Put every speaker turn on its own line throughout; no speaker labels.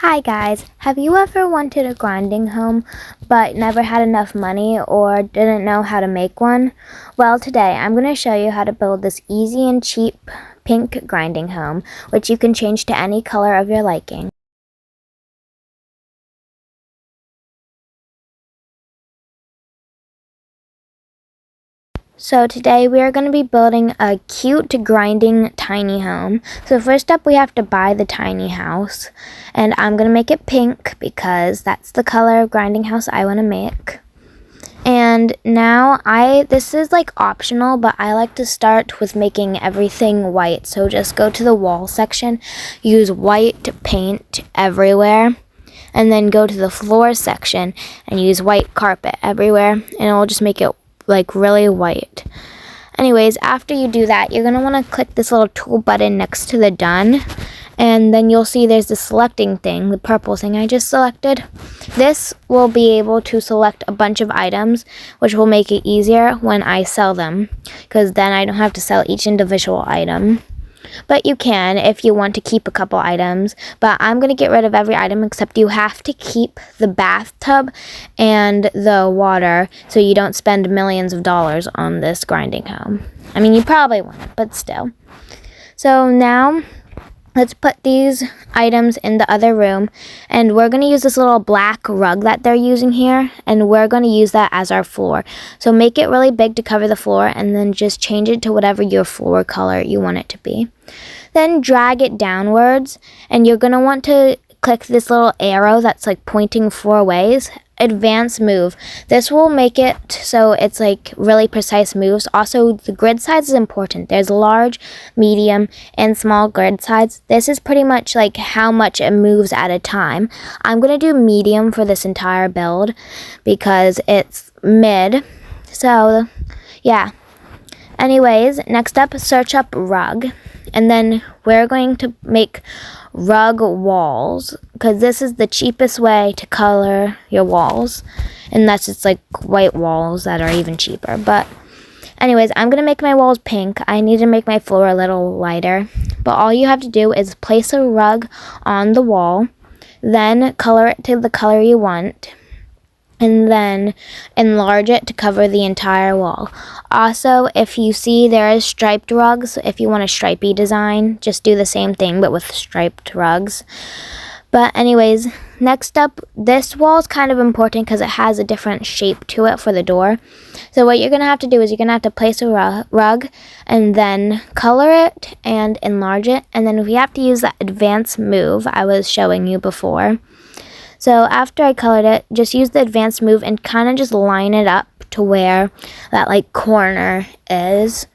Hi guys, have you ever wanted a grinding home but never had enough money or didn't know how to make one? Well, today I'm going to show you how to build this easy and cheap pink grinding home, which you can change to any color of your liking. So today we are going to be building a cute grinding tiny home. So first up we have to buy the tiny house, and I'm going to make it pink because that's the color of grinding house I want to make. And now this is like optional, but I like to start with making everything white. So just go to the wall section, use white paint everywhere, and then go to the floor section and use white carpet everywhere, and it'll just make it like really white. Anyways, after you do that, you're going to want to click this little tool button next to the done, and then you'll see there's the selecting thing, the purple thing I just selected. This will be able to select a bunch of items, which will make it easier when I sell them, because then I don't have to sell each individual item. But you can if you want to keep a couple items, but I'm going to get rid of every item except you have to keep the bathtub and the water so you don't spend millions of dollars on this grinding home. I mean, you probably won't, but still. So now let's put these items in the other room, and we're going to use this little black rug that they're using here, and we're going to use that as our floor. So make it really big to cover the floor, and then just change it to whatever your floor color you want it to be. Then drag it downwards, and you're going to want to click this little arrow that's like pointing 4 ways. Advanced move. This will make it so it's like really precise moves. Also, the grid size is important. There's large, medium, and small grid size. This is pretty much like how much it moves at a time. I'm going to do medium for this entire build because it's mid. So, yeah. Anyways, next up, search up rug. And then we're going to make rug walls, because this is the cheapest way to color your walls, unless it's like white walls that are even cheaper. But anyways, I'm going to make my walls pink. I need to make my floor a little lighter. But all you have to do is place a rug on the wall, then color it to the color you want, and then enlarge it to cover the entire wall. Also, if you see there is striped rugs, if you want a stripy design, just do the same thing but with striped rugs. But anyways, next up, this wall is kind of important because it has a different shape to it for the door. So what you're going to have to do is you're going to have to place a rug and then color it and enlarge it. And then we have to use that advanced move I was showing you before. So after I colored it, just use the advanced move and kind of just line it up to where that like corner is.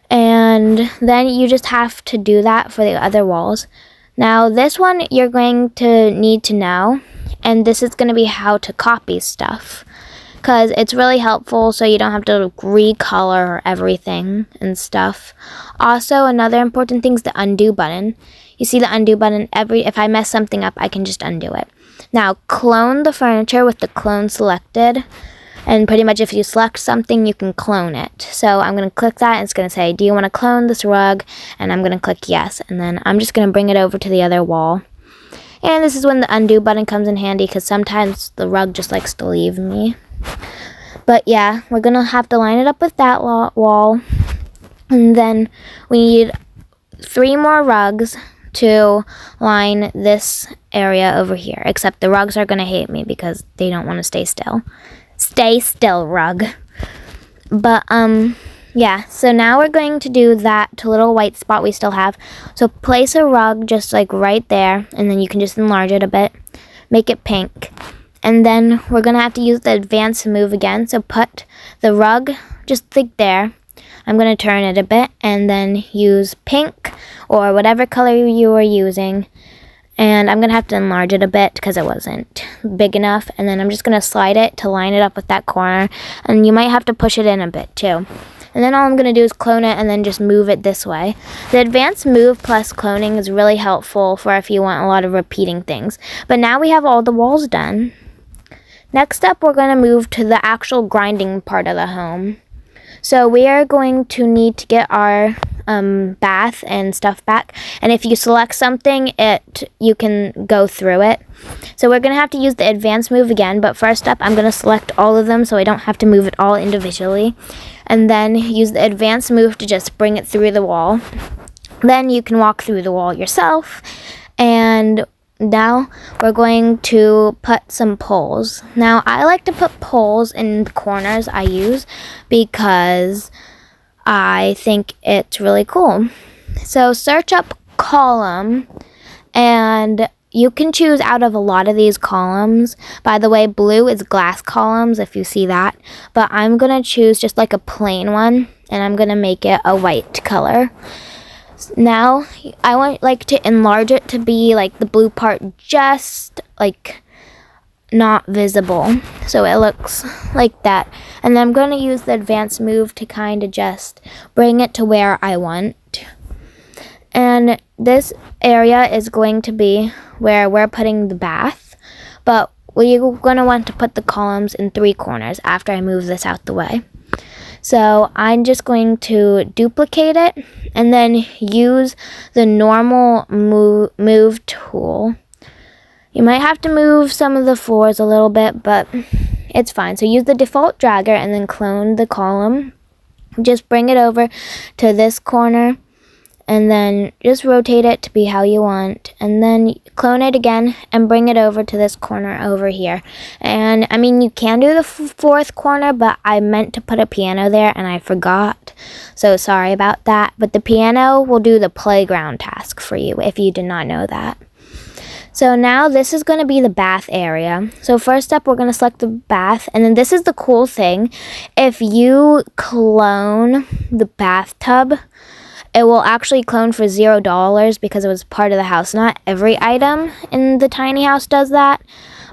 And then you just have to do that for the other walls. Now this one you're going to need to know, and this is going to be how to copy stuff, because it's really helpful so you don't have to recolor everything and stuff. Also, another important thing is the undo button. You see the undo button, if I mess something up, I can just undo it. Now, clone the furniture with the clone selected. And pretty much if you select something, you can clone it. So I'm going to click that, and it's going to say, do you want to clone this rug? And I'm going to click yes. And then I'm just going to bring it over to the other wall. And this is when the undo button comes in handy, because sometimes the rug just likes to leave me. But yeah, we're going to have to line it up with that wall. And then we need 3 more rugs to line this area over here, except the rugs are going to hate me because they don't want to stay still. Stay still, rug. But yeah, so now we're going to do that little white spot we still have. So place a rug just like right there, and then you can just enlarge it a bit, make it pink. And then we're going to have to use the advanced move again. So put the rug just like there. I'm going to turn it a bit and then use pink or whatever color you are using. And I'm going to have to enlarge it a bit because it wasn't big enough. And then I'm just going to slide it to line it up with that corner. And you might have to push it in a bit too. And then all I'm going to do is clone it and then just move it this way. The advanced move plus cloning is really helpful for if you want a lot of repeating things. But now we have all the walls done. Next up, we're going to move to the actual grinding part of the home. So we are going to need to get our bath and stuff back, and if you select something, you can go through it. So we're gonna have to use the advanced move again, but first up I'm gonna select all of them so I don't have to move it all individually, and then use the advanced move to just bring it through the wall. Then you can walk through the wall yourself. And now we're going to put some poles. Now I like to put poles in the corners I use because I think it's really cool. So search up column, and you can choose out of a lot of these columns. By the way, blue is glass columns, if you see that. But I'm going to choose just like a plain one, and I'm going to make it a white color. Now, I want like to enlarge it to be like the blue part just like not visible. So it looks like that. And then I'm going to use the advanced move to kind of just bring it to where I want. And this area is going to be where we're putting the bath. But we're going to want to put the columns in 3 corners after I move this out the way. So I'm just going to duplicate it and then use the normal move tool. You might have to move some of the floors a little bit, but it's fine. So use the default dragger and then clone the column. Just bring it over to this corner and then just rotate it to be how you want, and then clone it again and bring it over to this corner over here. And I mean, you can do the 4th corner, but I meant to put a piano there and I forgot, so sorry about that. But the piano will do the playground task for you if you did not know that. So now this is going to be the bath area. So first up, we're going to select the bath, and then this is the cool thing. If you clone the bathtub, it will actually clone for $0 because it was part of the house. Not every item in the tiny house does that,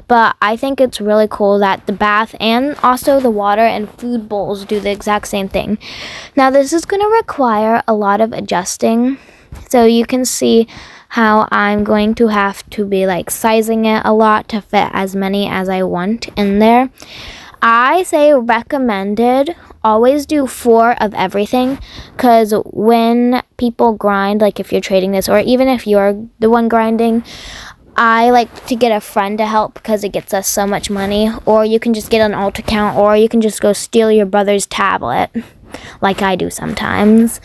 but I think it's really cool that the bath and also the water and food bowls do the exact same thing. Now this is going to require a lot of adjusting, so you can see how I'm going to have to be like sizing it a lot to fit as many as I want in there. I say recommended always do 4 of everything, because when people grind, like if you're trading this or even if you're the one grinding, I like to get a friend to help because it gets us so much money. Or you can just get an alt account, or you can just go steal your brother's tablet like I do sometimes.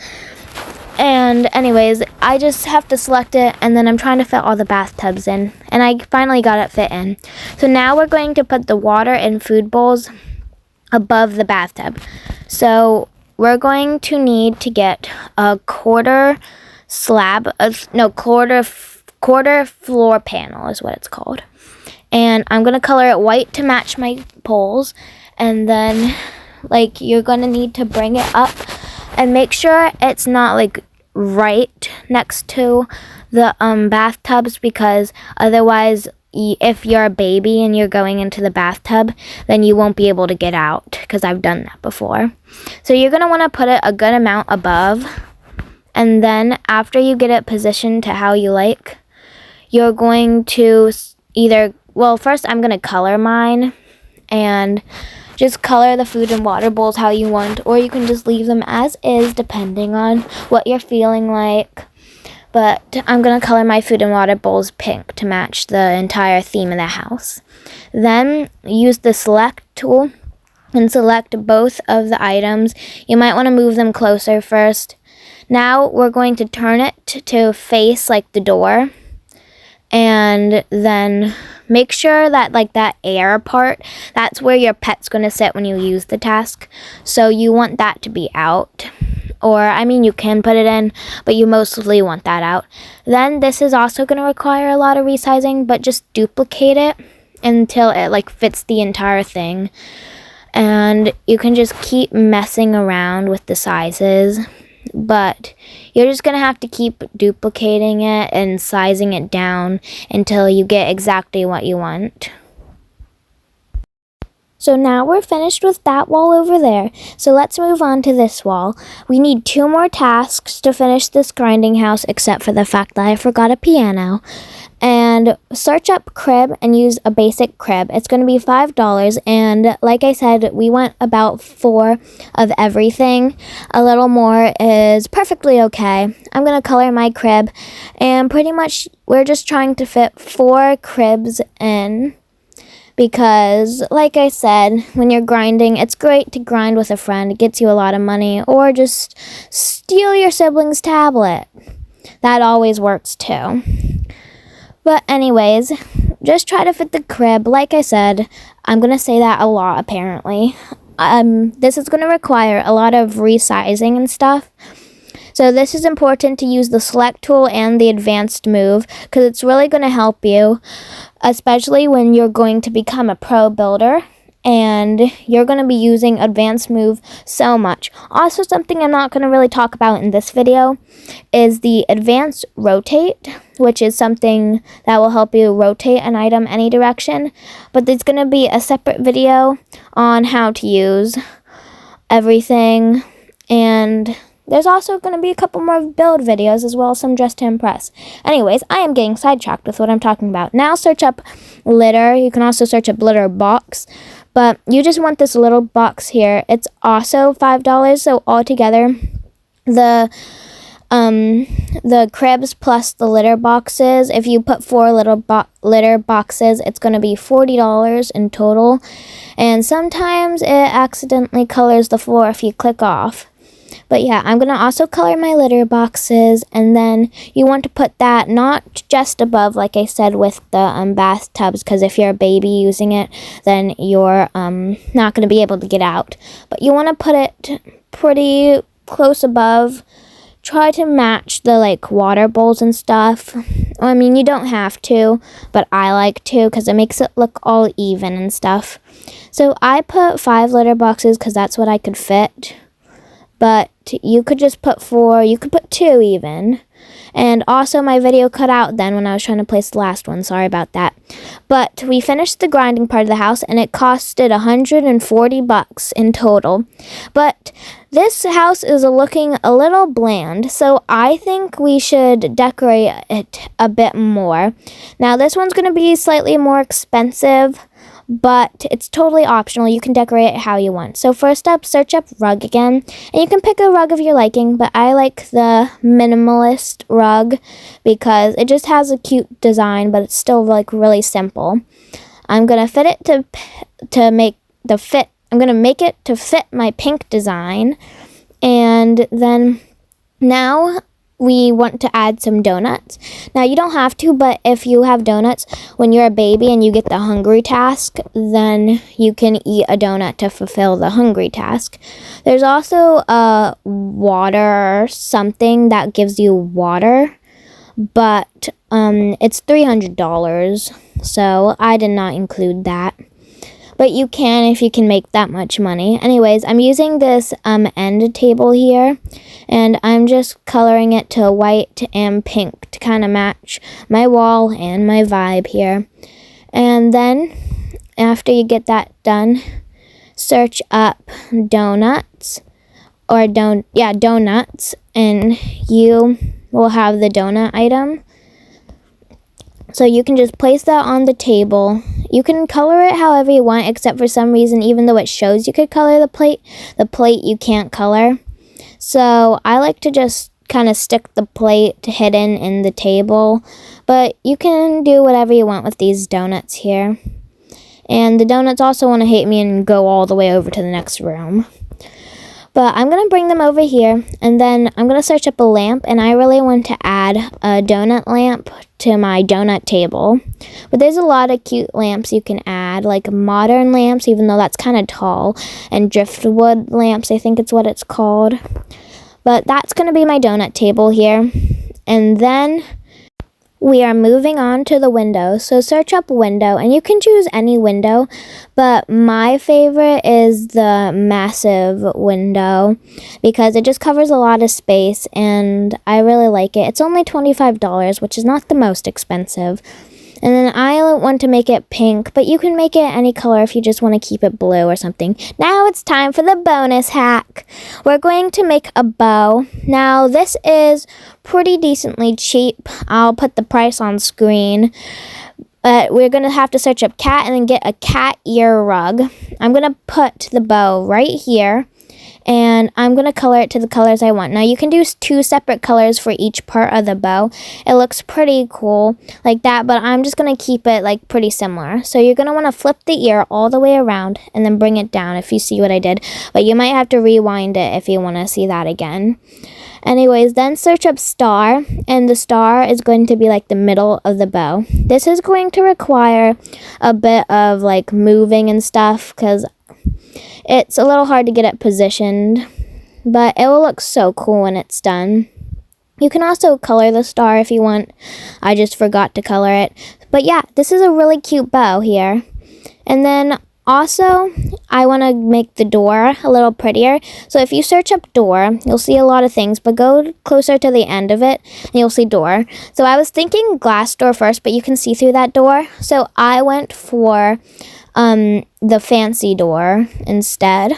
And anyways, I just have to select it, and then I'm trying to fit all the bathtubs in, and I finally got it fit in. So now we're going to put the water and food bowls above the bathtub. So we're going to need to get a quarter floor panel is what it's called. And I'm going to color it white to match my poles, and then like you're going to need to bring it up and make sure it's not like right next to the bathtubs, because otherwise if you're a baby and you're going into the bathtub, then you won't be able to get out, because I've done that before. So you're going to want to put it a good amount above, and then after you get it positioned to how you like, you're going to first I'm going to color mine, and just color the food and water bowls how you want, or you can just leave them as is depending on what you're feeling like. But I'm going to color my food and water bowls pink to match the entire theme of the house. Then use the select tool and select both of the items. You might want to move them closer first. Now we're going to turn it to face like the door. And then make sure that like that air part, that's where your pet's going to sit when you use the task. So you want that to be out. Or, I mean, you can put it in, but you mostly want that out. Then this is also going to require a lot of resizing, but just duplicate it until it like fits the entire thing. And you can just keep messing around with the sizes, but you're just going to have to keep duplicating it and sizing it down until you get exactly what you want. So now we're finished with that wall over there, so let's move on to this wall. We need 2 more tasks to finish this grinding house, except for the fact that I forgot a piano. And and search up crib and use a basic crib. It's going to be $5, and like I said, we want about 4 of everything. A little more is perfectly okay. I'm going to color my crib, and pretty much we're just trying to fit 4 cribs in. Because, like I said, when you're grinding, it's great to grind with a friend. It gets you a lot of money. Or just steal your sibling's tablet. That always works too. But anyways, just try to fit the crib. Like I said, I'm going to say that a lot apparently. This is going to require a lot of resizing and stuff. So this is important to use the select tool and the advanced move because it's really going to help you, especially when you're going to become a pro builder and you're going to be using advanced move so much. Also, something I'm not going to really talk about in this video is the advanced rotate, which is something that will help you rotate an item any direction. But there's going to be a separate video on how to use everything, and there's also going to be a couple more build videos as well as some dress to impress. Anyways, I am getting sidetracked with what I'm talking about. Now search up litter. You can also search up litter box. But you just want this little box here. It's also $5. So altogether, the cribs plus the litter boxes, if you put 4 litter boxes, it's going to be $40 in total. And sometimes it accidentally colors the floor if you click off. But yeah, I'm going to also color my litter boxes, and then you want to put that not just above, like I said, with the bathtubs, because if you're a baby using it, then you're not going to be able to get out. But you want to put it pretty close above. Try to match the water bowls and stuff. I mean, you don't have to, but I like to because it makes it look all even and stuff. So I put 5 litter boxes because that's what I could fit. But you could just put 4, you could put 2 even. And also my video cut out then when I was trying to place the last one, sorry about that. But we finished the grinding part of the house and it costed $140 in total. But this house is looking a little bland, so I think we should decorate it a bit more. Now this one's going to be slightly more expensive, but it's totally optional. You can decorate it how you want. So first up, search up rug again, and you can pick a rug of your liking, but I like the minimalist rug because it just has a cute design, but it's still really simple. I'm gonna fit it to make the fit. I'm gonna make it to fit my pink design, and then now we want to add some donuts. Now, you don't have to, but if you have donuts when you're a baby and you get the hungry task, then you can eat a donut to fulfill the hungry task. There's also a water something that gives you water, but it's $300, so I did not include that. But you can if you can make that much money. Anyways, I'm using this end table here, and I'm just coloring it to white and pink to kind of match my wall and my vibe here. And then after you get that done, search up donuts or donuts, and you will have the donut item. So you can just place that on the table. You can color it however you want, except for some reason, even though it shows you could color the plate you can't color. So I like to just kind of stick the plate hidden in the table. But you can do whatever you want with these donuts here. And the donuts also want to hate me and go all the way over to the next room. But I'm going to bring them over here, and then I'm going to search up a lamp, and I really want to add a donut lamp to my donut table. But there's a lot of cute lamps you can add, like modern lamps, even though that's kind of tall, and driftwood lamps, I think it's what it's called. But that's going to be my donut table here. And then we are moving on to the window. So search up window, and you can choose any window, but my favorite is the massive window because it just covers a lot of space and I really like it. It's only $25, which is not the most expensive. And then I want to make it pink, but you can make it any color if you just want to keep it blue or something. Now it's time for the bonus hack. We're going to make a bow. Now this is pretty decently cheap. I'll put the price on screen. But we're going to have to search up cat and then get a cat ear rug. I'm going to put the bow right here. And I'm going to color it to the colors I want. Now, you can do 2 separate colors for each part of the bow. It looks pretty cool like that, but I'm just going to keep it like pretty similar. So you're going to want to flip the ear all the way around and then bring it down if you see what I did. But you might have to rewind it if you want to see that again. Anyways, then search up star, and the star is going to be like the middle of the bow. This is going to require a bit of like moving and stuff because it's a little hard to get it positioned, but it will look so cool when it's done. You can also color the star if you want. I just forgot to color it. But yeah, this is a really cute bow here. And then also, I want to make the door a little prettier. So if you search up door, you'll see a lot of things, but go closer to the end of it and you'll see door. So I was thinking glass door first, but you can see through that door. So I went for the fancy door instead.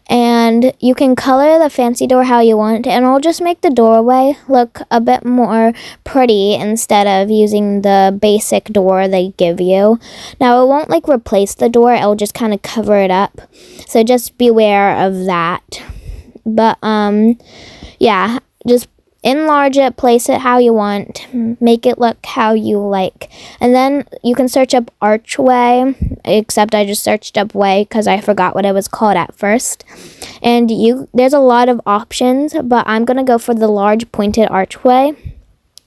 And you can color the fancy door how you want, and it'll just make the doorway look a bit more pretty instead of using the basic door they give you. Now, it won't like replace the door, it'll just kind of cover it up. So just beware of that. But yeah, just enlarge it, place it how you want, make it look how you like. And then you can search up archway, except I just searched up way because I forgot what it was called at first. And there's a lot of options, but I'm going to go for the large pointed archway.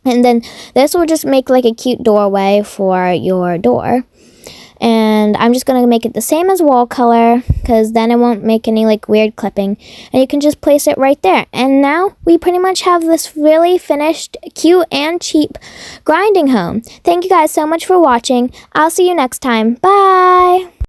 And then this will just make like a cute doorway for your door. And I'm just going to make it the same as wall color because then it won't make any like weird clipping. And you can just place it right there. And now we pretty much have this really finished, cute, and cheap grinding home. Thank you guys so much for watching. I'll see you next time. Bye!